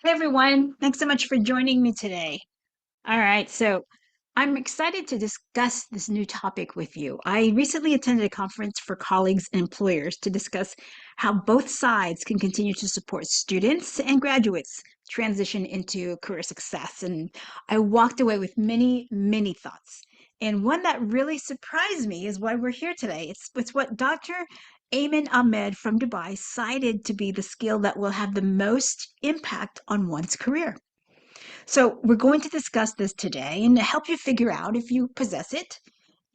Hey everyone, thanks so much for joining me today. All right, so I'm excited to discuss this new topic with you. I recently attended a conference for colleagues and employers to discuss how both sides can continue to support students and graduates transition into career success. And I walked away with many thoughts. And one that really surprised me is why we're here today. It's what Dr. Ayman Ahmed from Dubai cited to be the skill that will have the most impact on one's career. So, we're going to discuss this today and to help you figure out if you possess it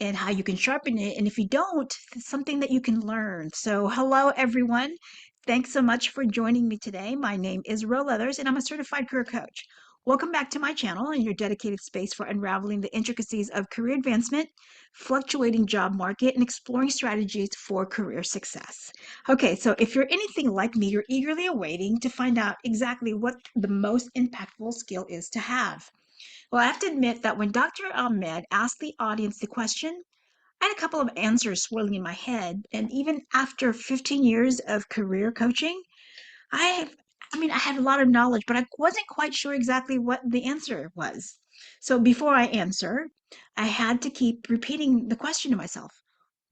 and how you can sharpen it. And if you don't, it's something that you can learn. So, hello, everyone. Thanks so much for joining me today. My name is Ro Leathers, and I'm a certified career coach. Welcome back to my channel and your dedicated space for unraveling the intricacies of career advancement, fluctuating job market, and exploring strategies for career success. Okay, so if you're anything like me, you're eagerly awaiting to find out exactly what the most impactful skill is to have. Well, I have to admit that when Dr. Ahmed asked the audience the question, I had a couple of answers swirling in my head. And even after 15 years of career coaching, I I had a lot of knowledge, but I wasn't quite sure exactly what the answer was. So before I answer, I had to keep repeating the question to myself.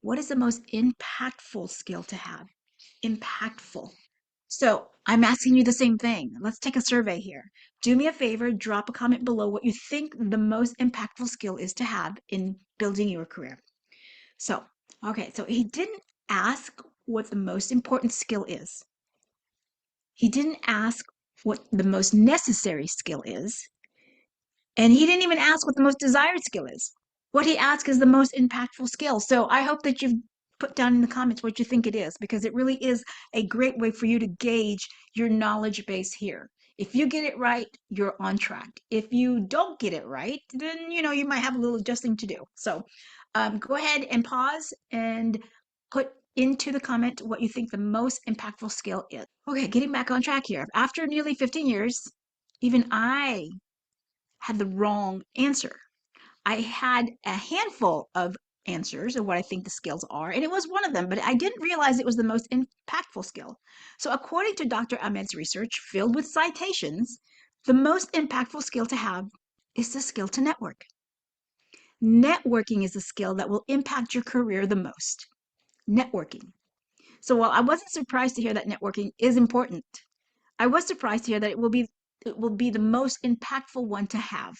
What is the most impactful skill to have? Impactful. So I'm asking you the same thing. Let's take a survey here. Do me a favor, drop a comment below what you think the most impactful skill is to have in building your career. So, okay, so he didn't ask what the most important skill is. He didn't ask what the most necessary skill is. And he didn't even ask what the most desired skill is. What he asked is the most impactful skill. So I hope that you've put down in the comments what you think it is, because it really is a great way for you to gauge your knowledge base here. If you get it right, you're on track. If you don't get it right, then you might have a little adjusting to do. So go ahead and pause and put into the comment what you think the most impactful skill is. Okay, getting back on track here. After nearly 15 years, even I had the wrong answer. I had a handful of answers of what I think the skills are, and it was one of them, but I didn't realize it was the most impactful skill. So, according to Dr. Ahmed's research, filled with citations, the most impactful skill to have is the skill to network. Networking is the skill that will impact your career the most. Networking. So, while I wasn't surprised to hear that networking is important, I was surprised to hear that it will be the most impactful one to have.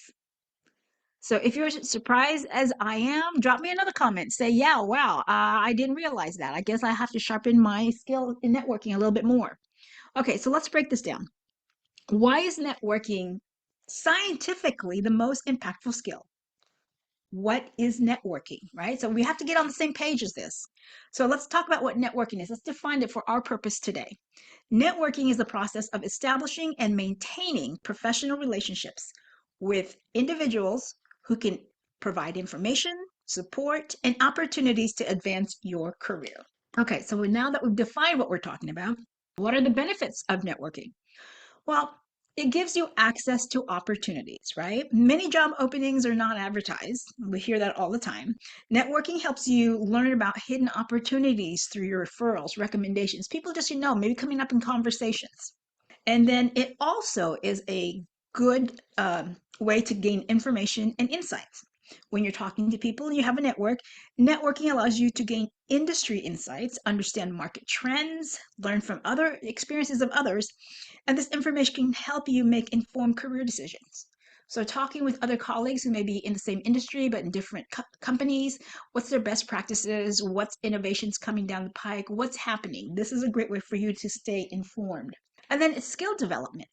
So if you're surprised as I am, drop me another comment. Say, yeah, wow, I didn't realize that. I guess I have to sharpen my skill in networking a little bit more. Okay, so let's break this down. Why is networking scientifically the most impactful skill? What is networking, right? So we have to get on the same page as this. So let's talk about what networking is. Let's define it for our purpose today. Networking is the process of establishing and maintaining professional relationships with individuals who can provide information, support, and opportunities to advance your career. Okay, so now that we've defined what we're talking about, what are the benefits of networking? Well, it gives you access to opportunities, right? Many job openings are not advertised. We hear that all the time. Networking helps you learn about hidden opportunities through your referrals, recommendations, people just maybe coming up in conversations. And then it also is a good way to gain information and insights. When you're talking to people and you have a network, networking allows you to gain industry insights, understand market trends, learn from other experiences of others, and this information can help you make informed career decisions. So, talking with other colleagues who may be in the same industry but in different companies, what's their best practices, what's innovations coming down the pike, what's happening. This is a great way for you to stay informed. And then it's skill development.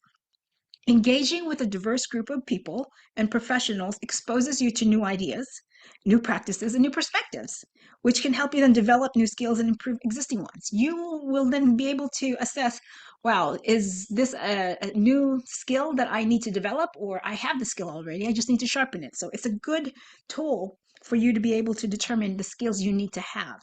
Engaging with a diverse group of people and professionals exposes you to new ideas, new practices, and new perspectives, which can help you then develop new skills and improve existing ones. You will then be able to assess, wow, is this a new skill that I need to develop, or I have the skill already, I just need to sharpen it. So it's a good tool for you to be able to determine the skills you need to have.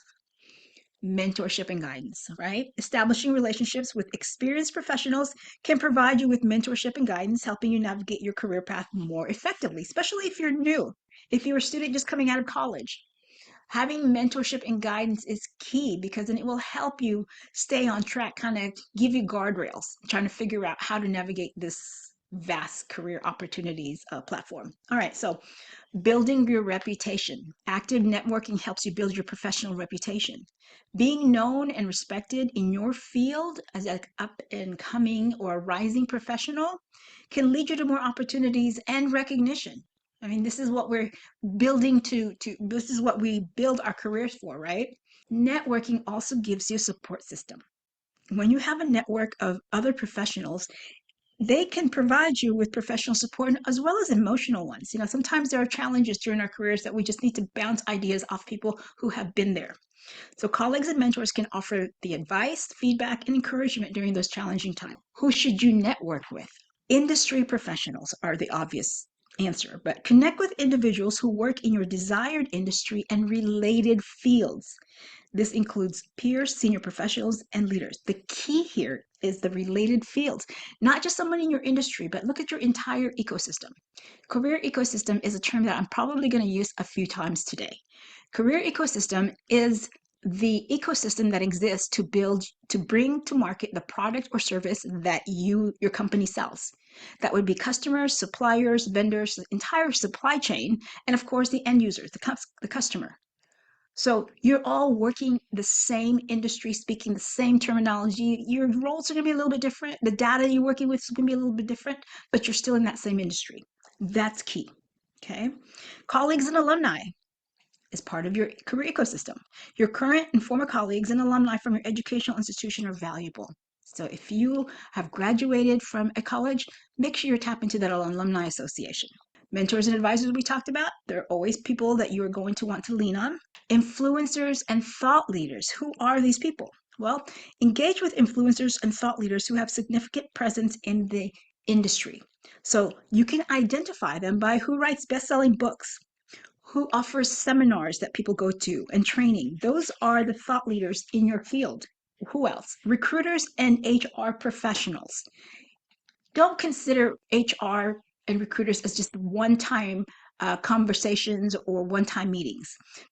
Mentorship and guidance, right? Establishing relationships with experienced professionals can provide you with mentorship and guidance, helping you navigate your career path more effectively, especially if you're new, if you're a student just coming out of college. Having mentorship and guidance is key because then it will help you stay on track, kind of give you guardrails, trying to figure out how to navigate this vast career opportunities platform. All right, so building your reputation. Active networking helps you build your professional reputation. Being known and respected in your field as an up and coming or rising professional can lead you to more opportunities and recognition. I mean, this is what we're building to this is what we build our careers for, right? Networking also gives you a support system. When you have a network of other professionals, they can provide you with professional support as well as emotional ones. Sometimes there are challenges during our careers that we just need to bounce ideas off people who have been there. So colleagues and mentors can offer the advice, feedback, and encouragement during those challenging times. Who should you network with? Industry professionals are the obvious answer, but connect with individuals who work in your desired industry and related fields. This includes peers, senior professionals, and leaders. The key here is the related fields, not just someone in your industry, but look at your entire ecosystem. Career ecosystem is a term that I'm probably going to use a few times today. Career ecosystem is the ecosystem that exists to bring to market the product or service that your company sells. That would be customers, suppliers, vendors, the entire supply chain, and of course the end users, the customer. So you're all working the same industry, speaking the same terminology. Your roles are going to be a little bit different. The data you're working with is going to be a little bit different, but you're still in that same industry. That's key. Okay. Colleagues and alumni is part of your career ecosystem. Your current and former colleagues and alumni from your educational institution are valuable. So if you have graduated from a college, make sure you tap into that alumni association. Mentors and advisors we talked about, they're always people that you are going to want to lean on. Influencers and thought leaders. Who are these people? Well, engage with influencers and thought leaders who have significant presence in the industry. So you can identify them by who writes best-selling books, who offers seminars that people go to and training. Those are the thought leaders in your field. Who else? Recruiters and HR professionals. Don't consider HR and recruiters as just one-time conversations or one-time meetings.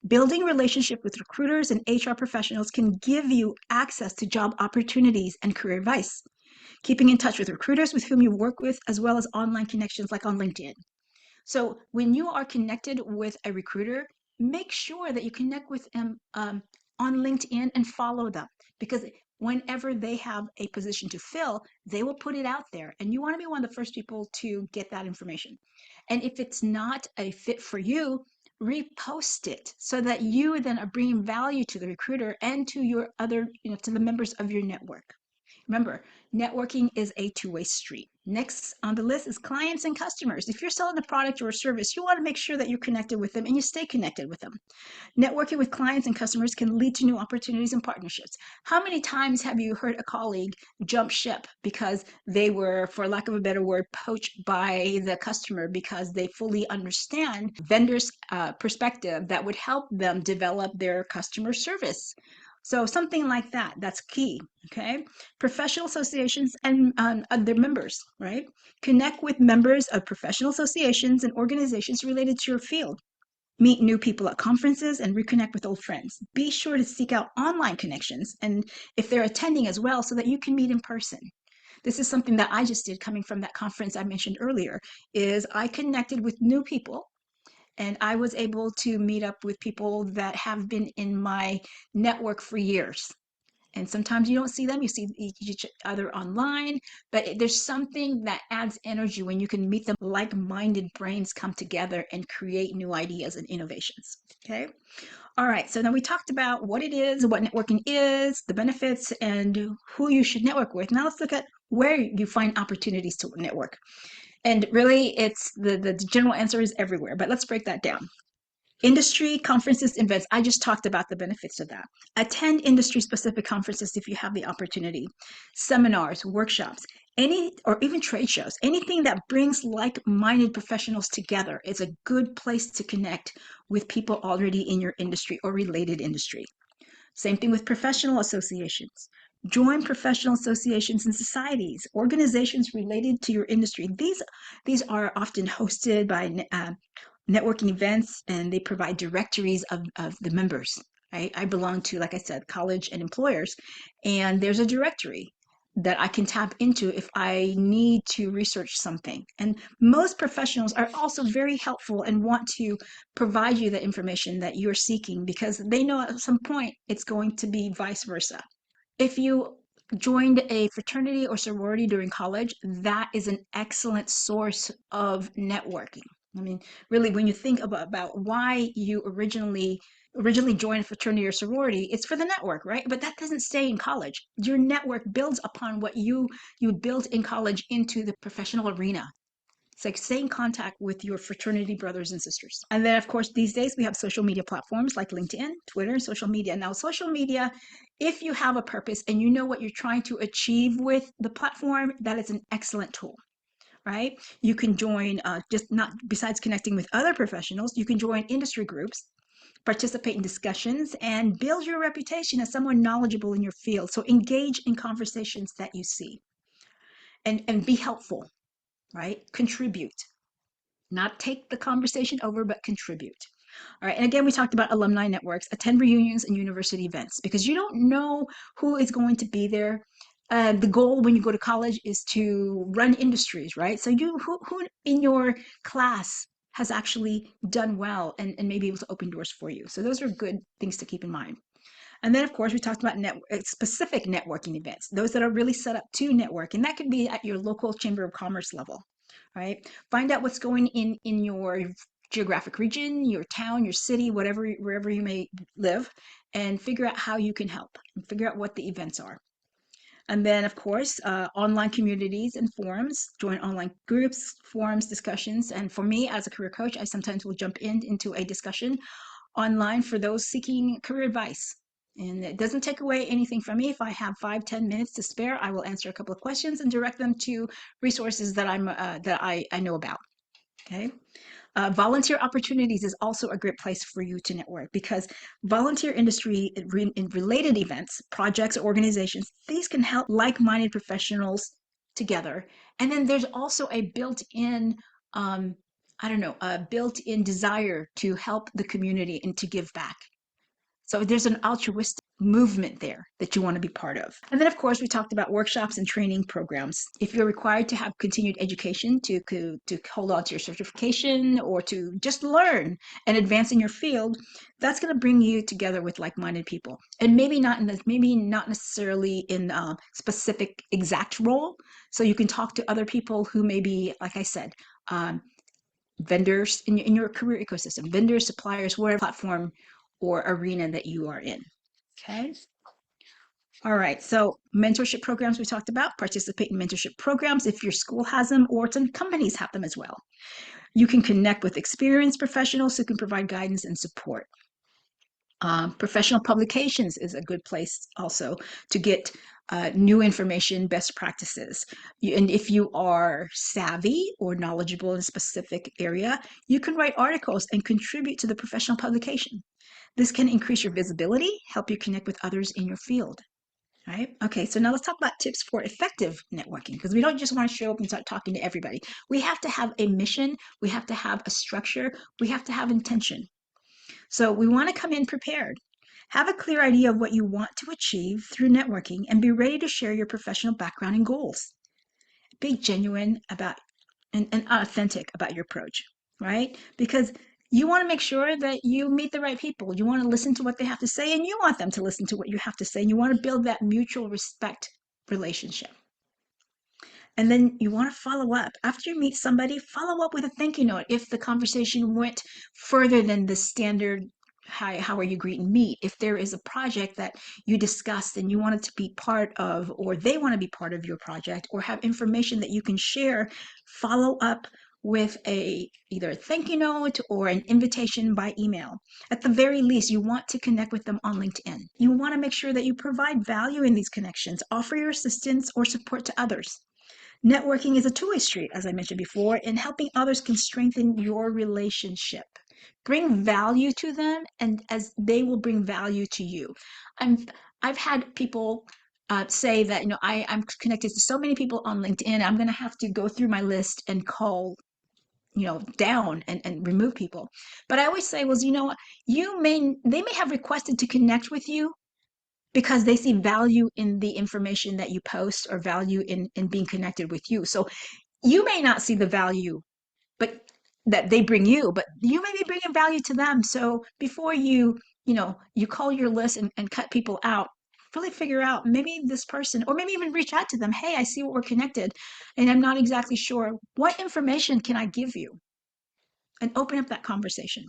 Building relationship with recruiters and HR professionals can give you access to job opportunities and career advice. Keeping in touch with recruiters with whom you work with, as well as online connections like on LinkedIn. So when you are connected with a recruiter, make sure that you connect with them on LinkedIn and follow them, because whenever they have a position to fill, they will put it out there, and you want to be one of the first people to get that information. And if it's not a fit for you, repost it so that you then are bringing value to the recruiter and to your other, to the members of your network. Remember, networking is a two-way street. Next on the list is clients and customers. If you're selling a product or a service, you want to make sure that you're connected with them and you stay connected with them. Networking with clients and customers can lead to new opportunities and partnerships. How many times have you heard a colleague jump ship because they were, for lack of a better word, poached by the customer because they fully understand vendor's perspective that would help them develop their customer service? So something like that, that's key, okay? Professional associations and their members, right? Connect with members of professional associations and organizations related to your field. Meet new people at conferences and reconnect with old friends. Be sure to seek out online connections and if they're attending as well so that you can meet in person. This is something that I just did coming from that conference I mentioned earlier, is I connected with new people and I was able to meet up with people that have been in my network for years. And sometimes you don't see them, you see each other online, but there's something that adds energy when you can meet them. Like-minded brains come together and create new ideas and innovations. Okay. All right. So now we talked about what it is, what networking is, the benefits, and who you should network with. Now let's look at where you find opportunities to network. And really, it's the general answer is everywhere, but let's break that down. Industry conferences, events. I just talked about the benefits of that. Attend industry specific conferences if you have the opportunity. Seminars, workshops, or even trade shows. Anything that brings like-minded professionals together is a good place to connect with people already in your industry or related industry. Same thing with professional associations. Join professional associations and societies, organizations related to your industry. These are often hosted by networking events, and they provide directories of the members. Right? I belong to, like I said, college and employers, and there's a directory. that I can tap into if I need to research something. And most professionals are also very helpful and want to provide you the information that you're seeking because they know at some point it's going to be vice versa. If you joined a fraternity or sorority during college, that is an excellent source of networking. I mean, really, when you think about why you originally joined a fraternity or sorority, it's for the network, right? But that doesn't stay in college. Your network builds upon what you built in college into the professional arena. It's like stay in contact with your fraternity brothers and sisters. And then, of course, these days we have social media platforms like LinkedIn, Twitter, and social media. Now, social media, if you have a purpose and you know what you're trying to achieve with the platform, that is an excellent tool, right? You can join, just not besides connecting with other professionals, you can join industry groups, participate in discussions, and build your reputation as someone knowledgeable in your field. So engage in conversations that you see and be helpful, right? Contribute. Not take the conversation over, but contribute. All right. And again, we talked about alumni networks, attend reunions and university events because you don't know who is going to be there. The goal when you go to college is to run industries, right? So who in your class has actually done well and maybe able to open doors for you. So those are good things to keep in mind. And then, of course, we talked about specific networking events, those that are really set up to network. And that could be at your local chamber of commerce level, right? Find out what's going in your geographic region, your town, your city, wherever you may live, and figure out how you can help and figure out what the events are. And then, of course, online communities and forums, join online groups, forums, discussions. And for me, as a career coach, I sometimes will jump into a discussion online for those seeking career advice. And it doesn't take away anything from me. If I have 5-10 minutes to spare, I will answer a couple of questions and direct them to resources that I know about. Okay. Volunteer opportunities is also a great place for you to network because volunteer industry in related events, projects, organizations, these can help like-minded professionals together. And then there's also a built-in, I don't know, a built-in desire to help the community and to give back. So there's an altruistic movement there that you want to be part of. And then, of course, we talked about workshops and training programs. If you're required to have continued education to hold on to your certification or to just learn and advance in your field, that's going to bring you together with like-minded people. And maybe not necessarily in a specific exact role. So you can talk to other people who may be, like I said, vendors in your career ecosystem, vendors, suppliers, whatever platform or arena that you are in. Okay. All right. So mentorship programs we talked about, participate in mentorship programs if your school has them or some companies have them as well. You can connect with experienced professionals who can provide guidance and support. Professional publications is a good place also to get new information, best practices. And if you are savvy or knowledgeable in a specific area, you can write articles and contribute to the professional publication. This can increase your visibility, help you connect with others in your field. Right? Okay, so now let's talk about tips for effective networking because we don't just want to show up and start talking to everybody. We have to have a mission, we have to have a structure, we have to have intention. So we want to come in prepared. Have a clear idea of what you want to achieve through networking and be ready to share your professional background and goals. Be genuine about and authentic about your approach, right? Because you want to make sure that you meet the right people. You want to listen to what they have to say and you want them to listen to what you have to say. And you want to build that mutual respect relationship. And then you want to follow up. After you meet somebody, follow up with a thank you note if the conversation went further than the standard hi, how are you, greet and meet. If there is a project that you discussed and you wanted to be part of, or they want to be part of your project, or have information that you can share, follow up with either a thank you note or an invitation by email. At the very least, you want to connect with them on LinkedIn. You want to make sure that you provide value in these connections, offer your assistance or support to others. Networking is a two-way street, as I mentioned before, and helping others can strengthen your relationship. Bring value to them, and as they will bring value to you. I've had people say that I'm connected to so many people on LinkedIn. I'm going to have to go through my list and call down and remove people. But I always say, well, they may have requested to connect with you, because they see value in the information that you post or value in being connected with you. So you may not see the value but that they bring you, but you may be bringing value to them. So before you call your list and cut people out, really figure out maybe this person, or maybe even reach out to them. Hey, I see what we're connected and I'm not exactly sure. What information can I give you? And open up that conversation.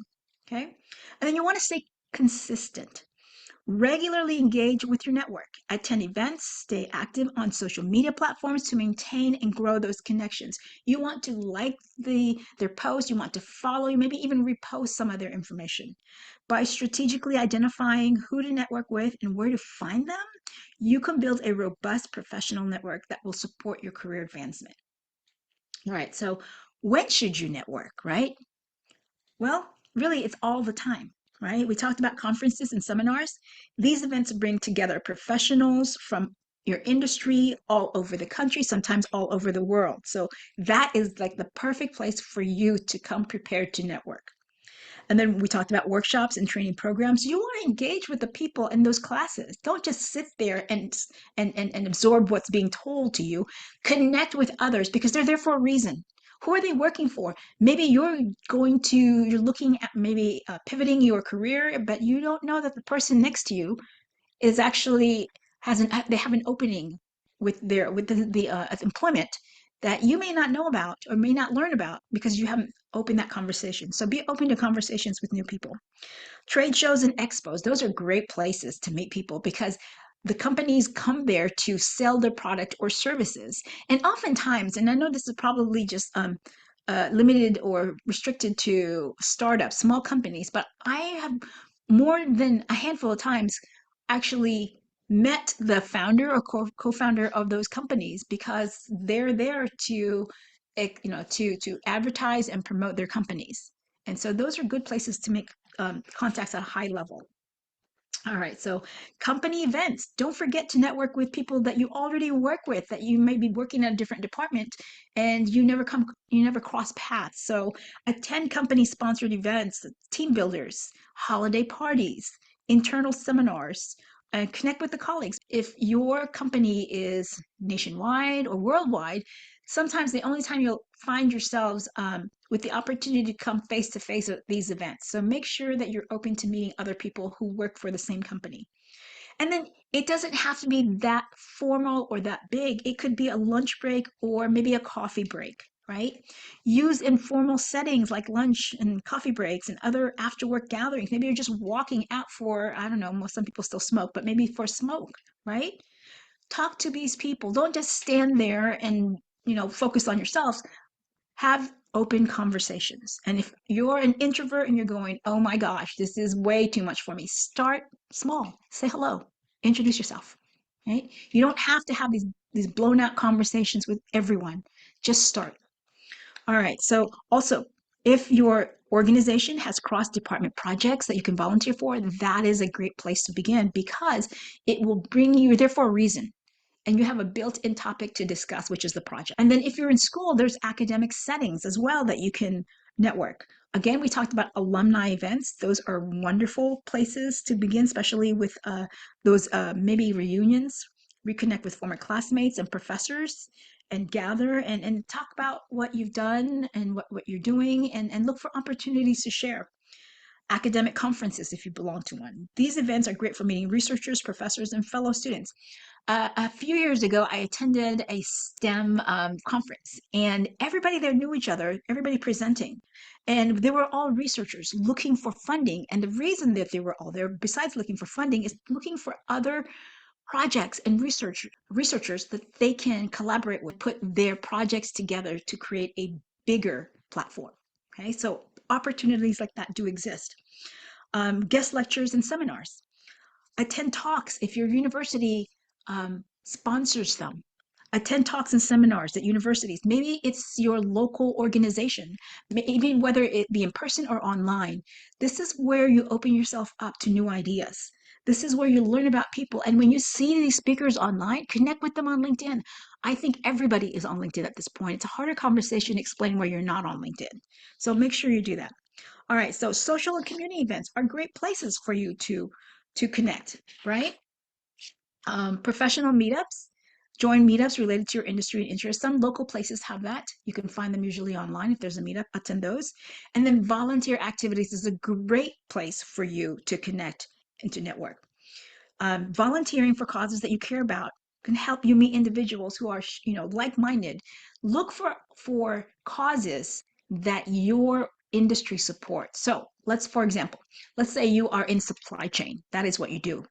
Okay. And then you want to stay consistent. Regularly engage with your network. Attend events, stay active on social media platforms to maintain and grow those connections. You want to like their posts, you want to follow, you maybe even repost some of their information. By strategically identifying who to network with and where to find them, you can build a robust professional network that will support your career advancement. All right, so when should you network, right? Well, really, it's all the time, right? We talked about conferences and seminars. These events bring together professionals from your industry all over the country, sometimes all over the world. So that is like the perfect place for you to come prepared to network. And then we talked about workshops and training programs. You want to engage with the people in those classes. Don't just sit there and absorb what's being told to you. Connect with others because they're there for a reason. Who are they working for? Maybe you're looking at maybe pivoting your career, but you don't know that the person next to you is actually they have an opening with the employment that you may not know about or may not learn about because you haven't opened that conversation. So be open to conversations with new people. Trade shows and expos, those are great places to meet people because the companies come there to sell their product or services. And oftentimes, and I know this is probably just limited or restricted to startups, small companies, but I have more than a handful of times actually met the founder or co-founder of those companies because they're there to to advertise and promote their companies. And so those are good places to make contacts at a high level. All right, so company events. Don't forget to network with people that you already work with, that you may be working in a different department and you never cross paths. So attend company sponsored events, team builders, holiday parties, internal seminars, and connect with the colleagues. If your company is nationwide or worldwide, sometimes the only time you'll find yourselves with the opportunity to come face to face at these events. So make sure that you're open to meeting other people who work for the same company. And then it doesn't have to be that formal or that big. It could be a lunch break or maybe a coffee break, right? Use informal settings like lunch and coffee breaks and other after work gatherings. Maybe you're just walking out for, I don't know, some people still smoke, but maybe for smoke, right? Talk to these people. Don't just stand there and, focus on yourself. Have open conversations. And if you're an introvert and you're going, oh my gosh, this is way too much for me, start small. Say hello, introduce yourself. Right? You don't have to have these blown out conversations with everyone. Just start. All right. So also, if your organization has cross department projects that you can volunteer for, that is a great place to begin because it will bring you there for a reason and you have a built-in topic to discuss, which is the project. And then if you're in school, there's academic settings as well that you can network. Again, we talked about alumni events. Those are wonderful places to begin, especially with those maybe reunions, reconnect with former classmates and professors and gather and talk about what you've done and what you're doing and look for opportunities to share. Academic conferences, if you belong to one. These events are great for meeting researchers, professors, and fellow students. A few years ago, I attended a STEM conference, and everybody there knew each other, everybody presenting. And they were all researchers looking for funding. And the reason that they were all there, besides looking for funding, is looking for other projects and researchers that they can collaborate with, put their projects together to create a bigger platform. Okay, so opportunities like that do exist. Guest lectures and seminars. Attend talks if your university sponsors them. Attend talks and seminars at universities. Maybe it's your local organization, maybe whether it be in person or online. This is where you open yourself up to new ideas. This is where you learn about people. And when you see these speakers online, connect with them on LinkedIn. I think everybody is on LinkedIn at this point. It's a harder conversation to explain why you're not on LinkedIn. So make sure you do that. All right, so social and community events are great places for you to connect, right? Professional meetups. Join meetups related to your industry and interest. Some local places have that. You can find them usually online. If there's a meetup, attend those. And then volunteer activities is a great place for you to connect and to network. Volunteering for causes that you care about can help you meet individuals who are, like-minded. Look for causes that your industry supports. So for example, let's say you are in supply chain. That is what you do,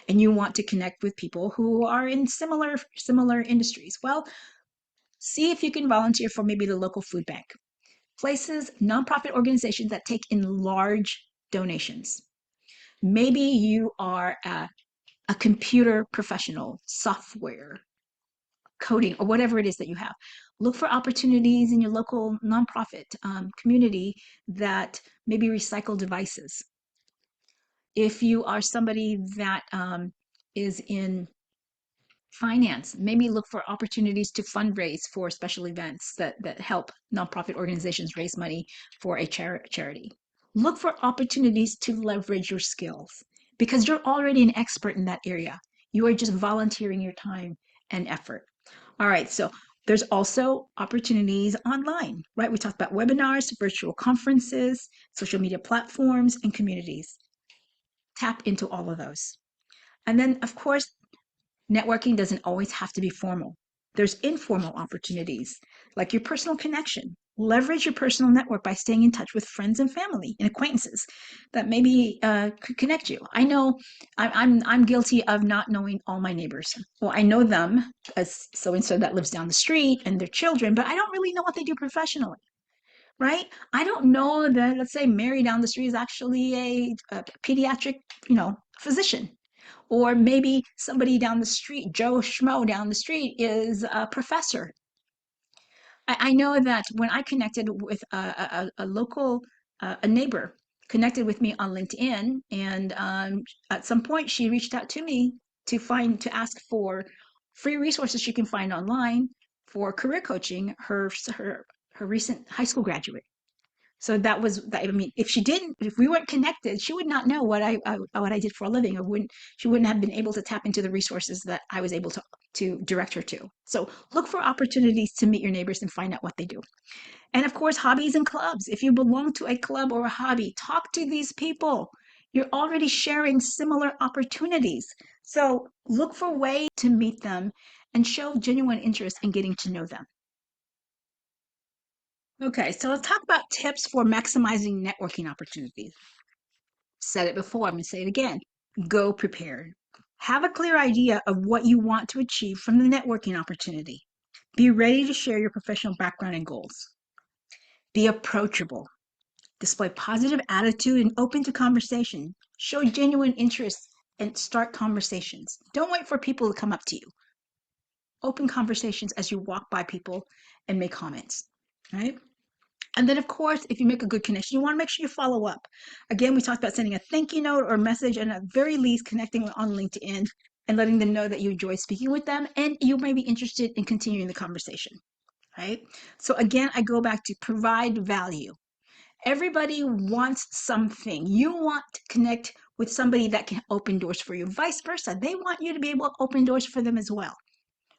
and you want to connect with people who are in similar industries. Well, see if you can volunteer for maybe the local food bank, places, nonprofit organizations that take in large donations. Maybe you are a computer professional, software, coding, or whatever it is that you have. Look for opportunities in your local nonprofit community that maybe recycle devices. If you are somebody that is in finance, maybe look for opportunities to fundraise for special events that help nonprofit organizations raise money for a charity. Look for opportunities to leverage your skills because you're already an expert in that area. You are just volunteering your time and effort. All right, so there's also opportunities online, right? We talked about webinars, virtual conferences, social media platforms, and communities. Tap into all of those. And then, of course, networking doesn't always have to be formal. There's informal opportunities, like your personal connection. Leverage your personal network by staying in touch with friends and family and acquaintances that maybe could connect you. I know I'm guilty of not knowing all my neighbors. Well, I know them as so and so that lives down the street and their children, but I don't really know what they do professionally, right? I don't know that, let's say, Mary down the street is actually a pediatric, physician, or maybe somebody down the street, Joe Schmo down the street, is a professor. I know that when I connected with a local, a neighbor connected with me on LinkedIn, and at some point she reached out to me to ask for free resources she can find online for career coaching her recent high school graduate. So that was that. I mean, if we weren't connected, she would not know what I did for a living, or she wouldn't have been able to tap into the resources that I was able to direct her to. So look for opportunities to meet your neighbors and find out what they do. And of course, hobbies and clubs. If you belong to a club or a hobby, talk to these people. You're already sharing similar opportunities. So look for ways to meet them and show genuine interest in getting to know them. Okay, so let's talk about tips for maximizing networking opportunities. Said it before, I'm going to say it again. Go prepared. Have a clear idea of what you want to achieve from the networking opportunity. Be ready to share your professional background and goals. Be approachable. Display positive attitude and open to conversation. Show genuine interest and start conversations. Don't wait for people to come up to you. Open conversations as you walk by people and make comments, right? And then, of course, if you make a good connection, you want to make sure you follow up. Again, we talked about sending a thank you note or message, and at very least, connecting on LinkedIn and letting them know that you enjoy speaking with them and you may be interested in continuing the conversation, right? So, again, I go back to provide value. Everybody wants something. You want to connect with somebody that can open doors for you. Vice versa, they want you to be able to open doors for them as well,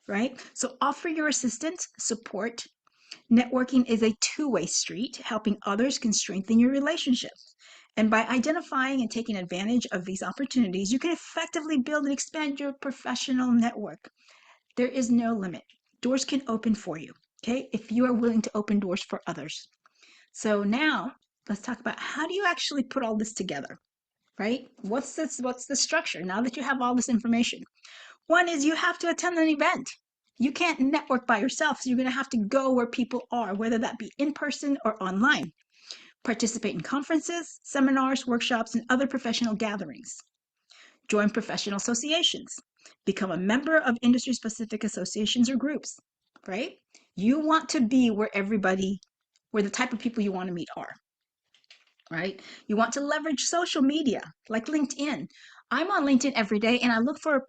right? So, offer your assistance, support. Networking is a two-way street. Helping others can strengthen your relationships. And by identifying and taking advantage of these opportunities, you can effectively build and expand your professional network. There is no limit. Doors can open for you, okay, if you are willing to open doors for others. So now let's talk about how do you actually put all this together, right? What's the structure now that you have all this information? One is you have to attend an event. You can't network by yourself, so you're going to have to go where people are, whether that be in person or online. Participate in conferences, seminars, workshops, and other professional gatherings. Join professional associations. Become a member of industry-specific associations or groups, right? You want to be where the type of people you want to meet are, right? You want to leverage social media like LinkedIn. I'm on LinkedIn every day and I look for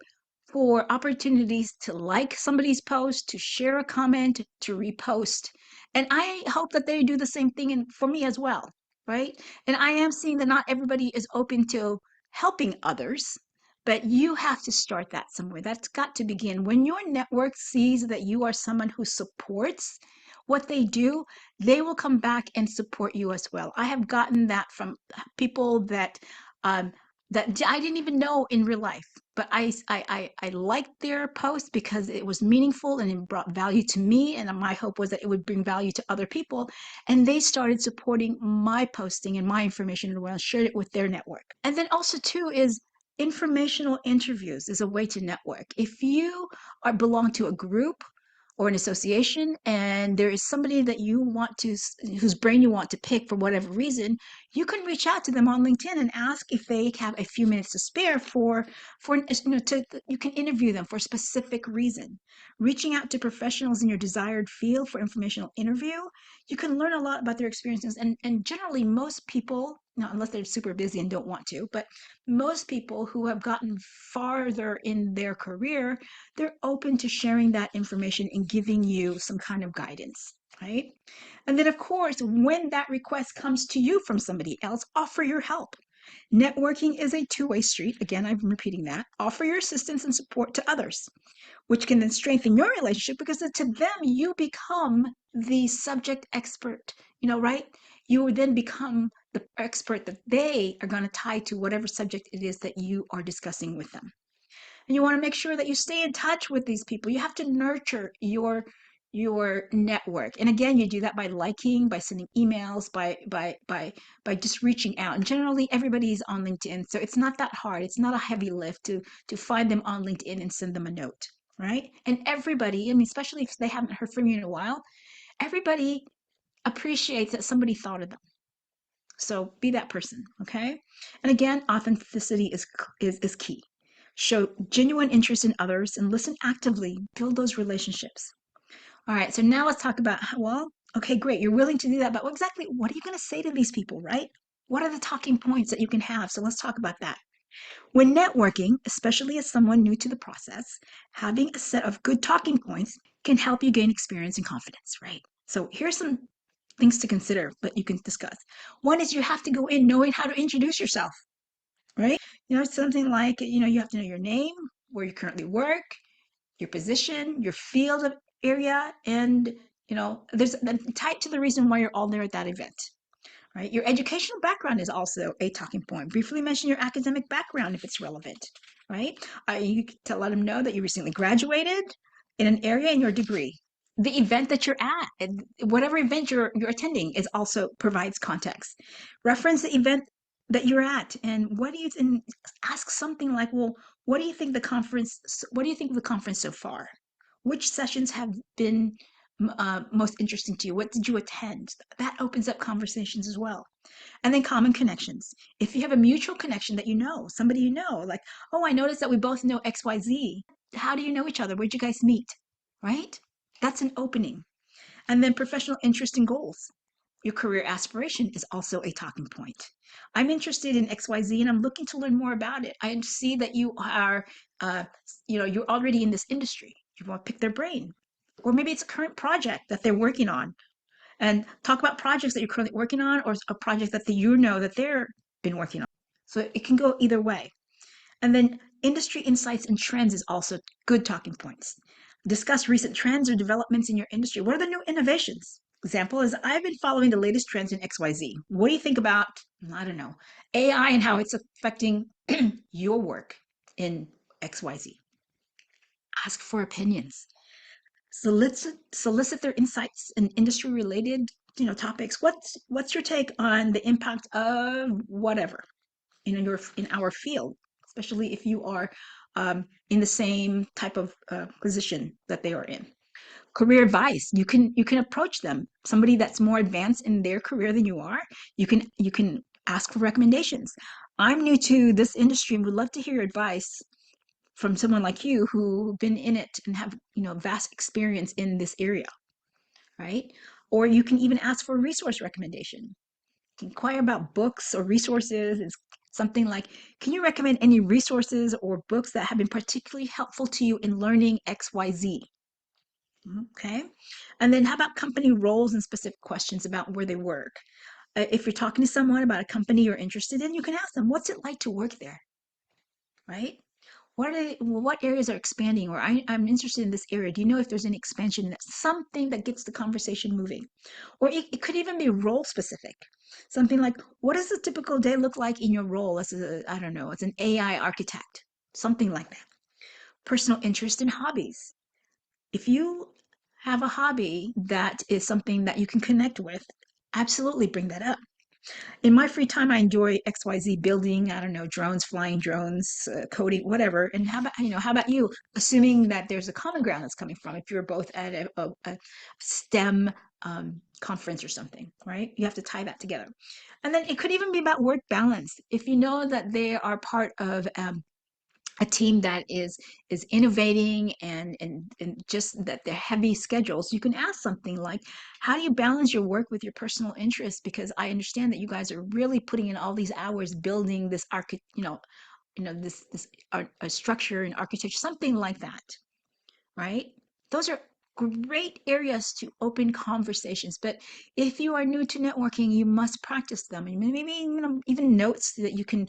opportunities to like somebody's post, to share a comment, to repost. And I hope that they do the same thing for me as well, right? And I am seeing that not everybody is open to helping others, But you have to start that somewhere. That's got to begin. When your network sees that you are someone who supports what they do, they will come back and support you as well. I have gotten that from people um, that I didn't even know in real life, but I liked their post because it was meaningful and it brought value to me. And my hope was that it would bring value to other people. And they started supporting my posting and my information and shared it with their network. And then also too is informational interviews is a way to network. If you belong to a group or an association and there is somebody that you want to whose brain you want to pick for whatever reason, you can reach out to them on LinkedIn and ask if they have a few minutes to spare you can interview them for a specific reason. Reaching out to professionals in your desired field for informational interview, you can learn a lot about their experiences, and generally most people, unless they're super busy and don't want to, but most people who have gotten farther in their career, they're open to sharing that information and giving you some kind of guidance, right? And then, of course, when that request comes to you from somebody else, offer your help. Networking is a two-way street. Again, I'm repeating that. Offer your assistance and support to others, which can then strengthen your relationship because to them, you become the subject expert, right? You will then become the expert that they are going to tie to whatever subject it is that you are discussing with them. And you want to make sure that you stay in touch with these people. You have to nurture your network. And again, you do that by liking, by sending emails, by just reaching out. And generally everybody's on LinkedIn, so it's not that hard. It's not a heavy lift to find them on LinkedIn and send them a note, right? And everybody, I mean, especially if they haven't heard from you in a while, everybody appreciates that somebody thought of them. So be that person, okay? And again, authenticity is key. Show genuine interest in others and listen actively. Build those relationships. All right, so now let's talk about, well, okay, great. You're willing to do that, but exactly what are you going to say to these people, right? What are the talking points that you can have? So let's talk about that. When networking, especially as someone new to the process, having a set of good talking points can help you gain experience and confidence, right? So here's some things to consider that you can discuss. One is you have to go in knowing how to introduce yourself, right? Something like, you have to know your name, where you currently work, your position, your field of area, and, there's tied to the reason why you're all there at that event, right? Your educational background is also a talking point. Briefly mention your academic background if it's relevant, right? You can let them know that you recently graduated in an area in your degree. The event that you're at, whatever event you're attending, is also provides context. Reference the event that you're at, and ask something like, well, what do you think of the conference so far? Which sessions have been most interesting to you? What did you attend? That opens up conversations as well. And then common connections. If you have a mutual connection that somebody like, oh, I noticed that we both know XYZ. How do you know each other? Where'd you guys meet? Right? That's an opening. And then professional interest and goals. Your career aspiration is also a talking point. I'm interested in XYZ and I'm looking to learn more about it. I see that you are, you're already in this industry. You want to pick their brain. Or maybe it's a current project that they're working on, and talk about projects that you're currently working on or a project that that they're been working on. So it can go either way. And then industry insights and trends is also good talking points. Discuss recent trends or developments in your industry. What are the new innovations? Example is, I've been following the latest trends in XYZ. What do you think about, I don't know, AI and how it's affecting your work in XYZ? Ask for opinions. Solicit their insights in industry related topics. What's your take on the impact of whatever in our field, especially if you are in the same type of position that they are in. Career advice, you can approach them, somebody that's more advanced in their career than you are. You can ask for recommendations. I'm new to this industry and would love to hear your advice from someone like you who've been in it and have vast experience in this area, right? Or you can even ask for a resource recommendation. Inquire about books or resources. Is something like, can you recommend any resources or books that have been particularly helpful to you in learning XYZ? Okay. And then how about company roles and specific questions about where they work? If you're talking to someone about a company you're interested in, you can ask them, what's it like to work there? Right? what areas are expanding, or I'm interested in this area. Do you know if there's any expansion? That's something that gets the conversation moving. Or it could even be role specific. Something like, what does a typical day look like in your role as I don't know, as an AI architect? Something like that. Personal interest and hobbies. If you have a hobby that is something that you can connect with, absolutely bring that up. In my free time, I enjoy XYZ building, I don't know, drones, flying drones, coding, whatever. And how about you? Assuming that there's a common ground that's coming from, if you're both at a STEM conference or something, right? You have to tie that together. And then it could even be about work balance. If you know that they are part of a team that is innovating and just that they're heavy schedules, you can ask something like, how do you balance your work with your personal interests? Because I understand that you guys are really putting in all these hours building this this structure and architecture, something like that, right? Those are great areas to open conversations. But if you are new to networking, you must practice them. And maybe even notes that you can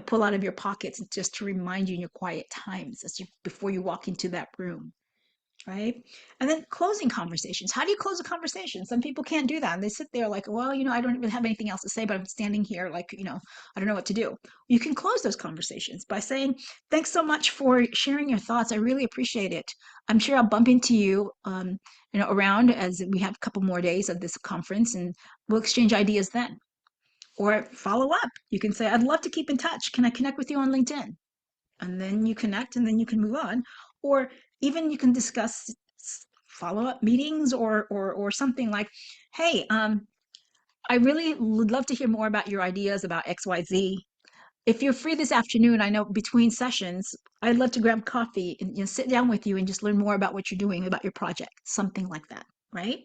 pull out of your pockets just to remind you in your quiet times before you walk into that room, right? And then closing conversations. How do you close a conversation? Some people can't do that. And they sit there like, well, I don't really have anything else to say, but I'm standing here like, I don't know what to do. You can close those conversations by saying, thanks so much for sharing your thoughts. I really appreciate it. I'm sure I'll bump into you, around as we have a couple more days of this conference, and we'll exchange ideas then. Or follow up. You can say, I'd love to keep in touch. Can I connect with you on LinkedIn? And then you connect and then you can move on. Or even you can discuss follow-up meetings, or something like, hey, I really would love to hear more about your ideas about XYZ. If you're free this afternoon, I know between sessions, I'd love to grab coffee and sit down with you and just learn more about what you're doing, about your project, something like that, right?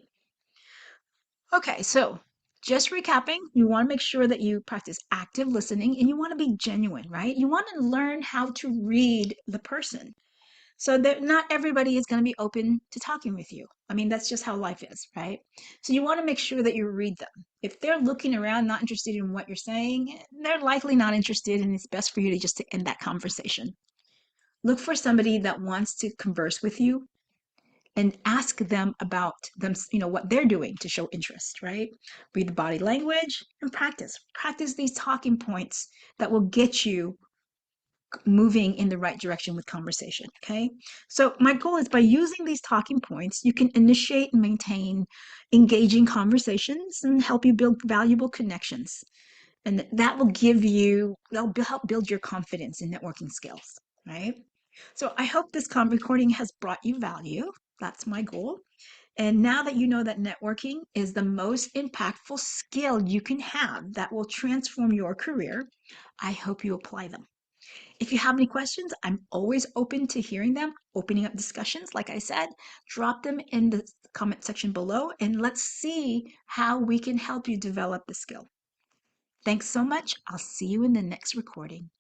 Okay, so just recapping, you want to make sure that you practice active listening and you want to be genuine, right? You want to learn how to read the person. So that not everybody is going to be open to talking with you. I mean, that's just how life is, right? So you want to make sure that you read them. If they're looking around, not interested in what you're saying, they're likely not interested, and it's best for you to just to end that conversation. Look for somebody that wants to converse with you and ask them about them, what they're doing to show interest, right? Read the body language and practice. Practice these talking points that will get you moving in the right direction with conversation. Okay. So my goal is, by using these talking points, you can initiate and maintain engaging conversations and help you build valuable connections. And that'll help build your confidence in networking skills. Right. So I hope this recording has brought you value. That's my goal. And now that you know that networking is the most impactful skill you can have that will transform your career, I hope you apply them. If you have any questions, I'm always open to hearing them, opening up discussions. Like I said, drop them in the comment section below and let's see how we can help you develop the skill. Thanks so much. I'll see you in the next recording.